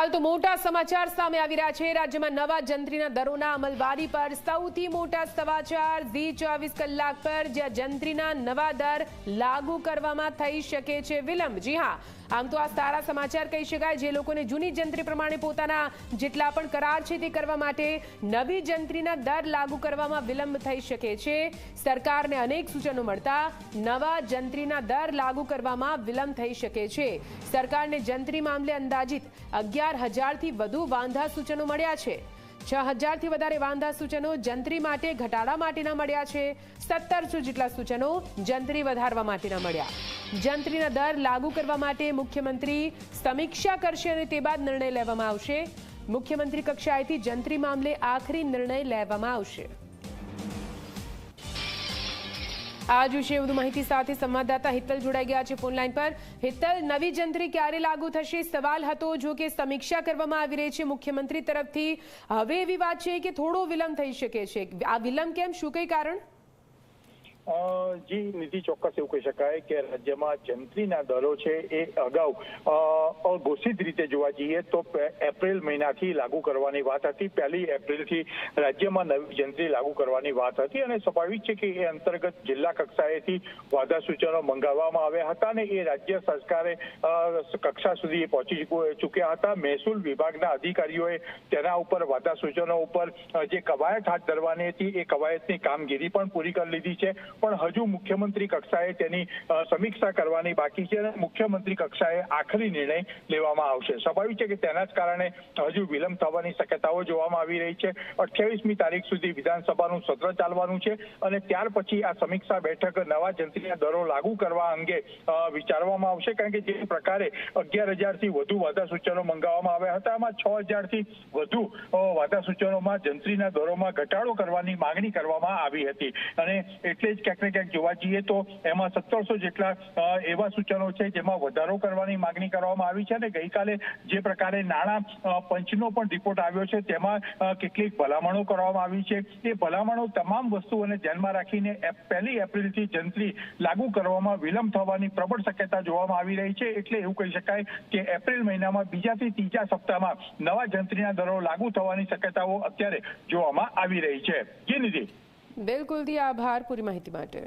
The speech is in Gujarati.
હાલ તો મોટા સમાચાર સામે આવી રહ્યા છે। રાજ્યમાં નવા જંત્રીના દરોના અમલવારી પર સૌથી મોટા સમાચાર ઝી 24 કલાક પર, જ્યાં જંત્રીના નવા દર લાગુ કરવામાં થઈ શકે છે વિલંબ। જી હા, આમ તો આ સારા સમાચાર કહી શકાય। જે લોકોને જૂની જંત્રી પ્રમાણે પોતાના જેટલા પણ કરાર છે તે કરવા માટે નવી જંત્રીના દર લાગુ કરવામાં વિલંબ થઈ શકે છે। સરકારને અનેક સૂચનો મળતા નવા જંત્રીના દર લાગુ કરવામાં વિલંબ થઈ શકે છે। સરકારને જંત્રી મામલે અંદાજિત 11,000 થી વધુ વાંધા સૂચનો મળ્યા છે। 6,000 થી વધારે વાંધા સૂચનો જંત્રી માટે ઘટાડા માટેના મળ્યા છે। 1700 જેટલા સૂચનો જંત્રી વધારવા માટેના મળ્યા। જંત્રીના દર લાગુ કરવા માટે મુખ્યમંત્રી સમીક્ષા કરશે અને તે બાદ નિર્ણય લેવામાં આવશે। મુખ્યમંત્રી કક્ષાએથી જંત્રી મામલે આખરી નિર્ણય લેવામાં આવશે। आज विषय વધુ માહિતી સાથે સંવાદદાતા હિતલ જોડાઈ ગયા છે ફોન લાઈન પર। હિતલ, નવી જંત્રી ક્યારે લાગુ થશે સવાલ હતો, જો કે સમીક્ષા કરવામાં આવી રહી છે મુખ્યમંત્રી તરફથી। હવે એવી વાત છે કે થોડો વિલંબ થઈ શકે છે। આ વિલંબ કેમ, શું કઈ કારણ? જી નિધિ, ચોક્કસ એવું કહી શકાય કે રાજ્યમાં જંત્રીના દરો છે એ અગાઉ અઘોષિત રીતે જોવા જઈએ તો એપ્રિલ મહિનાથી લાગુ કરવાની વાત હતી। 1 એપ્રિલથી રાજ્યમાં નવી જંત્રી લાગુ કરવાની વાત હતી અને સ્વાભાવિક છે કે એ અંતર્ગત જિલ્લા કક્ષાએથી વાંધા સૂચનો મંગાવવામાં આવ્યા હતા અને એ રાજ્ય સરકારે કક્ષા સુધી પહોંચી ચૂક્યા હતા। મહેસૂલ વિભાગના અધિકારીઓએ તેના ઉપર વાંધા સૂચનો ઉપર જે કવાયત હાથ ધરવાની હતી એ કવાયતની કામગીરી પણ પૂરી કરી લીધી છે, પણ હજુ મુખ્યમંત્રી કક્ષાએ તેની સમીક્ષા કરવાની બાકી છે અને મુખ્યમંત્રી કક્ષાએ આખરી નિર્ણય લેવામાં આવશે। સ્વાભાવિક છે કે તેના જ કારણે હજુ વિલંબ થવાની શક્યતાઓ જોવામાં આવી રહી છે। 28મી તારીખ સુધી વિધાનસભાનું સત્ર ચાલવાનું છે અને ત્યાર પછી આ સમીક્ષા બેઠક નવા જંત્રીના દરો લાગુ કરવા અંગે વિચારવામાં આવશે, કારણ કે જે પ્રકારે 11,000 થી વધુ વાંધા સૂચનો મંગાવવામાં આવ્યા હતા, એમાં 6,000 થી વધુ વાંધા સૂચનોમાં જંત્રીના દરોમાં ઘટાડો કરવાની માંગણી કરવામાં આવી હતી અને એટલે જ ક્યાંક ને ક્યાંક જોવા જઈએ તો એમાં 1700 જેટલા એવા સૂચનો છે જેમાં વધારો કરવાની માંગણી કરવામાં આવી છે અને ગઈકાલે જે પ્રકારે નાણાં પંચનો પણ રિપોર્ટ આવ્યો છે તેમાં કેટલીક ભલામણો કરવામાં આવી છે। એ ભલામણો તમામ વસ્તુઓને ધ્યાનમાં રાખીને 1 એપ્રિલથી જંત્રી લાગુ કરવામાં વિલંબ થવાની પ્રબળ શક્યતા જોવામાં આવી રહી છે। એટલે એવું કહી શકાય કે એપ્રિલ મહિનામાં બીજાથી ત્રીજા સપ્તાહમાં નવા જંત્રીના દરો લાગુ થવાની શક્યતાઓ અત્યારે જોવામાં આવી રહી છે। જી નિધિ। બિલકુલ જી, આભાર પૂરી માહિતી માટે।